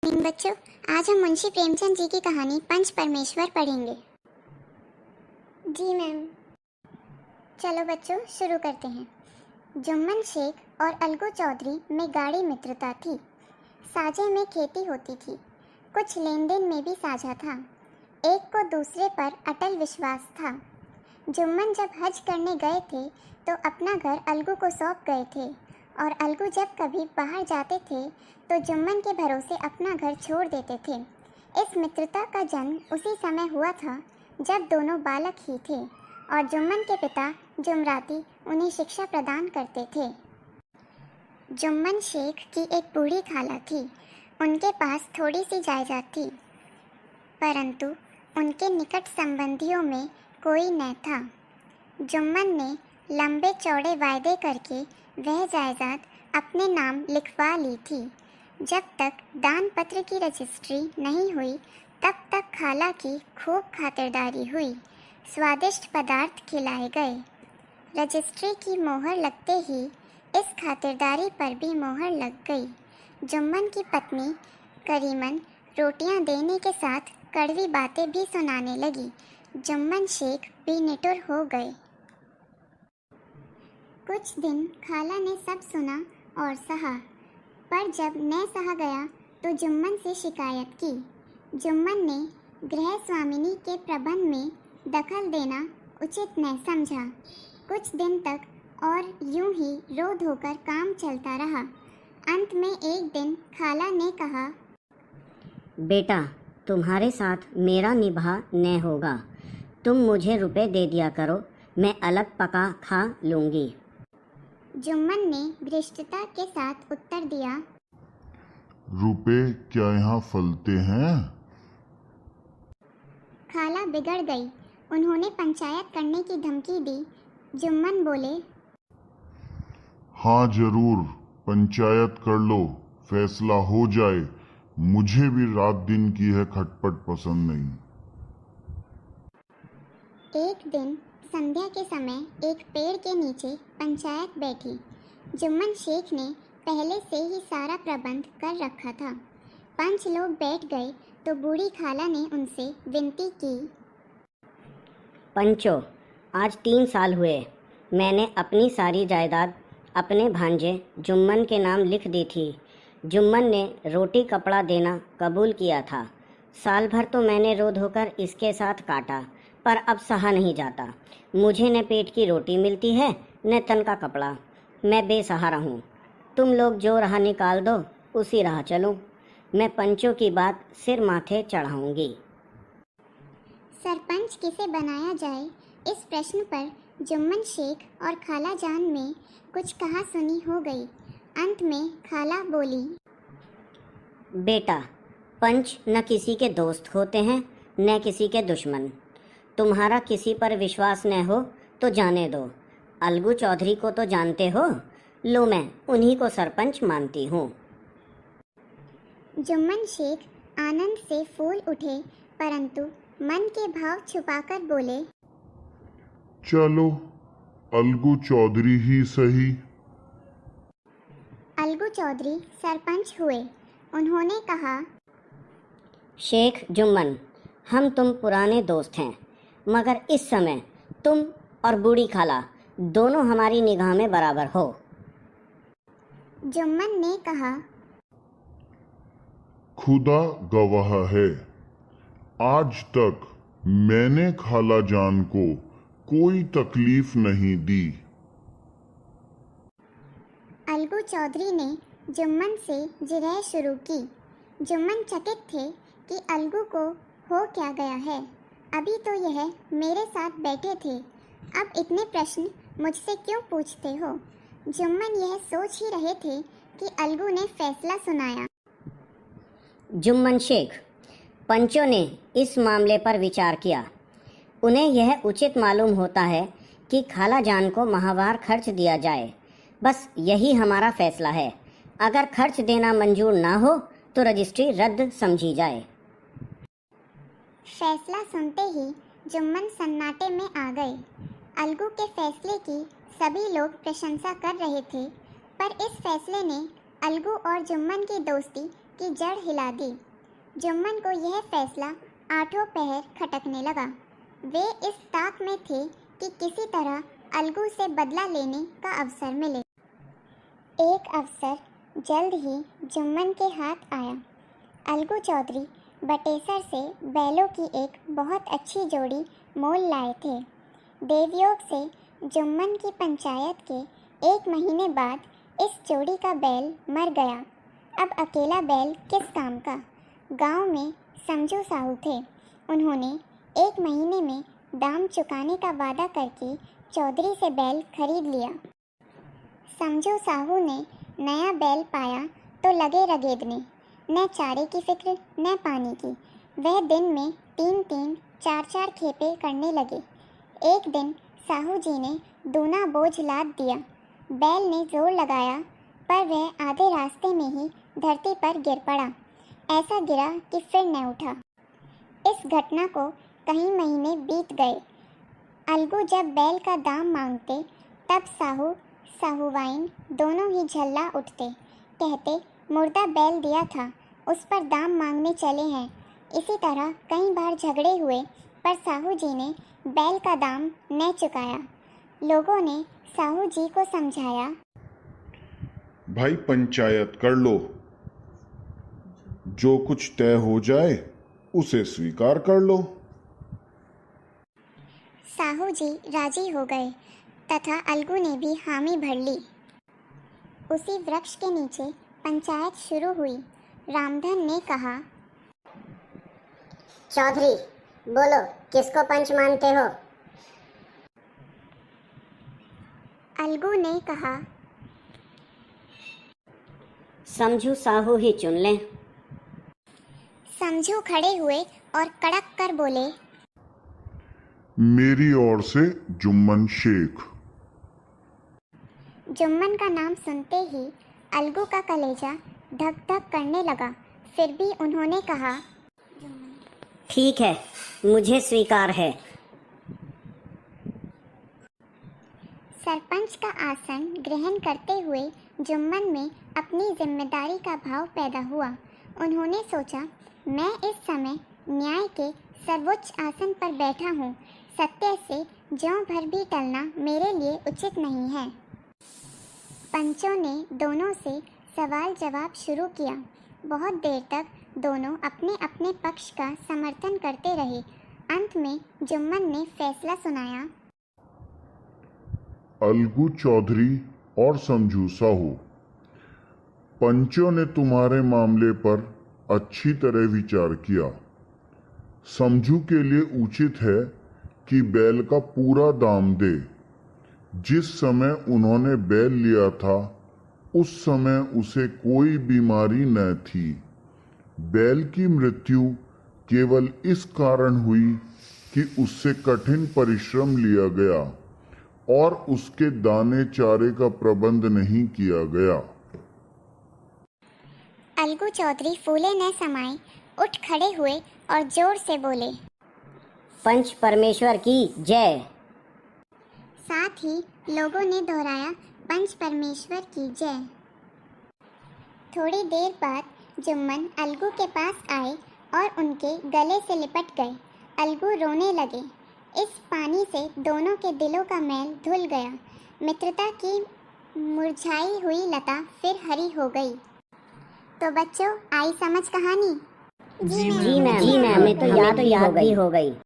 बच्चों, आज हम मुंशी प्रेमचंद जी की कहानी पंच परमेश्वर पढ़ेंगे। जी मैम। चलो बच्चों, शुरू करते हैं। जुम्मन शेख और अलगू चौधरी में गाढ़ी मित्रता थी। साझे में खेती होती थी, कुछ लेन देन में भी साझा था। एक को दूसरे पर अटल विश्वास था। जुम्मन जब हज करने गए थे तो अपना घर अलगू को सौंप गए थे, और अलगू जब कभी बाहर जाते थे तो जुम्मन के भरोसे अपना घर छोड़ देते थे। इस मित्रता का जन्म उसी समय हुआ था जब दोनों बालक ही थे और जुम्मन के पिता जुमराती उन्हें शिक्षा प्रदान करते थे। जुम्मन शेख की एक बूढ़ी खाला थी। उनके पास थोड़ी सी जायदाद थी, परंतु उनके निकट संबंधियों में कोई न था। जुम्मन ने लंबे चौड़े वायदे करके वह जायदाद अपने नाम लिखवा ली थी। जब तक दान पत्र की रजिस्ट्री नहीं हुई तब तक खाला की खूब खातिरदारी हुई। स्वादिष्ट पदार्थ खिलाए गए। रजिस्ट्री की मोहर लगते ही इस खातिरदारी पर भी मोहर लग गई। जुम्मन की पत्नी करीमन रोटियां देने के साथ कड़वी बातें भी सुनाने लगी। जुम्मन शेख भी निठुर हो गए। कुछ दिन खाला ने सब सुना और सहा, पर जब न सहा गया तो जुम्मन से शिकायत की। जुम्मन ने गृह स्वामिनी के प्रबंध में दखल देना उचित न समझा। कुछ दिन तक और यूं ही रो धोकर काम चलता रहा। अंत में एक दिन खाला ने कहा, बेटा, तुम्हारे साथ मेरा निभा न होगा। तुम मुझे रुपए दे दिया करो, मैं अलग पका खा लूँगी। जुम्मन ने धृष्टता के साथ उत्तर दिया, रुपए क्या यहाँ फलते हैं? खाला बिगड़ गई। उन्होंने पंचायत करने की धमकी दी। जुम्मन बोले, हाँ जरूर, पंचायत कर लो, फैसला हो जाए। मुझे भी रात दिन की है खटपट पसंद नहीं। एक दिन संध्या के समय एक पेड़ के नीचे पंचायत बैठी। जुम्मन शेख ने पहले से ही सारा प्रबंध कर रखा था। 5 लोग बैठ गए तो बूढ़ी खाला ने उनसे विनती की, पंचो, आज 3 साल हुए मैंने अपनी सारी जायदाद अपने भांजे जुम्मन के नाम लिख दी थी। जुम्मन ने रोटी कपड़ा देना कबूल किया था। साल भर तो मैंने रो धोकर इसके साथ काटा, पर अब सहा नहीं जाता। मुझे न पेट की रोटी मिलती है न तन का कपड़ा। मैं बेसहारा हूँ। तुम लोग जो राह निकाल दो उसी राह चलूँ। मैं पंचों की बात सिर माथे चढ़ाऊंगी। सरपंच किसे बनाया जाए, इस प्रश्न पर जुम्मन शेख और खाला जान में कुछ कहा सुनी हो गई। अंत में खाला बोली, बेटा, पंच न किसी के दोस्त होते हैं न किसी के दुश्मन। तुम्हारा किसी पर विश्वास न हो तो जाने दो। अलगू चौधरी को तो जानते हो, लो मैं उन्हीं को सरपंच मानती हूँ। जुम्मन शेख आनंद से फूल उठे, परंतु मन के भाव छुपाकर बोले, चलो, अलगू चौधरी ही सही। अलगू चौधरी सरपंच हुए। उन्होंने कहा, शेख जुम्मन, हम तुम पुराने दोस्त हैं, मगर इस समय तुम और बूढ़ी खाला दोनों हमारी निगाह में बराबर हो। जुम्मन ने कहा, खुदा गवाह है, आज तक मैंने खाला जान को कोई तकलीफ नहीं दी। अलगू चौधरी ने जुम्मन से जिरह शुरू की। जुम्मन चकित थे कि अलगू को हो क्या गया है। अभी तो यह मेरे साथ बैठे थे, अब इतने प्रश्न मुझसे क्यों पूछते हो। जुम्मन यह सोच ही रहे थे कि अलगू ने फैसला सुनाया। जुम्मन शेख, पंचों ने इस मामले पर विचार किया। उन्हें यह उचित मालूम होता है कि खाला जान को माहवार खर्च दिया जाए। बस यही हमारा फैसला है। अगर खर्च देना मंजूर ना हो तो रजिस्ट्री रद्द समझी जाए। फैसला सुनते ही जुम्मन सन्नाटे में आ गए। अलगू के फैसले की सभी लोग प्रशंसा कर रहे थे, पर इस फैसले ने अलगू और जुम्मन की दोस्ती की जड़ हिला दी। जुम्मन को यह फैसला आठों पहर खटकने लगा। वे इस ताक में थे कि किसी तरह अलगू से बदला लेने का अवसर मिले। एक अवसर जल्द ही जुम्मन के हाथ आया। अलगू चौधरी बटेसर से बैलों की एक बहुत अच्छी जोड़ी मोल लाए थे। देवयोग से जुम्मन की पंचायत के 1 महीने बाद इस जोड़ी का बैल मर गया। अब अकेला बैल किस काम का। गांव में समझू साहू थे। उन्होंने 1 महीने में दाम चुकाने का वादा करके चौधरी से बैल खरीद लिया। समझू साहू ने नया बैल पाया तो लगे रगेदने, न चारे की फिक्र न पानी की। वह दिन में 3-3, 4-4 खेपे करने लगे। एक दिन साहू जी ने दूना बोझ लाद दिया। बैल ने जोर लगाया पर वह आधे रास्ते में ही धरती पर गिर पड़ा। ऐसा गिरा कि फिर न उठा। इस घटना को कई महीने बीत गए। अलगू जब बैल का दाम मांगते तब साहू साहूवाइन दोनों ही झल्ला उठते। कहते मुर्दा बैल दिया था, उस पर दाम मांगने चले हैं। इसी तरह कई बार झगड़े हुए पर साहू जी ने बैल का दाम न चुकाया। लोगों ने साहू जी को समझाया, भाई पंचायत कर लो, जो कुछ तय हो जाए उसे स्वीकार कर लो। साहू जी राजी हो गए तथा अलगू ने भी हामी भर ली। उसी वृक्ष के नीचे पंचायत शुरू हुई। रामधन ने कहा, चौधरी बोलो, किसको पंच मानते हो? अलगू ने कहा, समझू साहू ही चुन लें। समझू खड़े हुए और कड़क कर बोले, मेरी ओर से जुम्मन शेख। जुम्मन का नाम सुनते ही अलगू का कलेजा धक धक करने लगा। फिर भी उन्होंने कहा, ठीक है, मुझे स्वीकार है। सरपंच का आसन ग्रहण करते हुए जुम्मन में अपनी जिम्मेदारी का भाव पैदा हुआ। उन्होंने सोचा, मैं इस समय न्याय के सर्वोच्च आसन पर बैठा हूँ। सत्य से ज्यों भर भी टलना मेरे लिए उचित नहीं है। पंचों ने दोनों से सवाल जवाब शुरू किया। बहुत देर तक दोनों अपने अपने पक्ष का समर्थन करते रहे। अंत में जुम्मन ने फैसला सुनाया, अलगू चौधरी और समझू साहू, पंचों ने तुम्हारे मामले पर अच्छी तरह विचार किया। समझू के लिए उचित है कि बैल का पूरा दाम दे। जिस समय उन्होंने बैल लिया था उस समय उसे कोई बीमारी न थी। बैल की मृत्यु केवल इस कारण हुई कि उससे कठिन परिश्रम लिया गया और उसके दाने चारे का प्रबंध नहीं किया गया। अलगू चौधरी फूले न समाये उठ खड़े हुए और जोर से बोले, पंच परमेश्वर की जय। साथ ही लोगों ने दोहराया, पंच परमेश्वर की जय। थोड़ी देर बाद जुम्मन अलगू के पास आए और उनके गले से लिपट गए। अलगू रोने लगे। इस पानी से दोनों के दिलों का मैल धुल गया। मित्रता की मुरझाई हुई लता फिर हरी हो गई। तो बच्चों, आई समझ कहानी? जी मैम, हमें तो याद भी हो गई।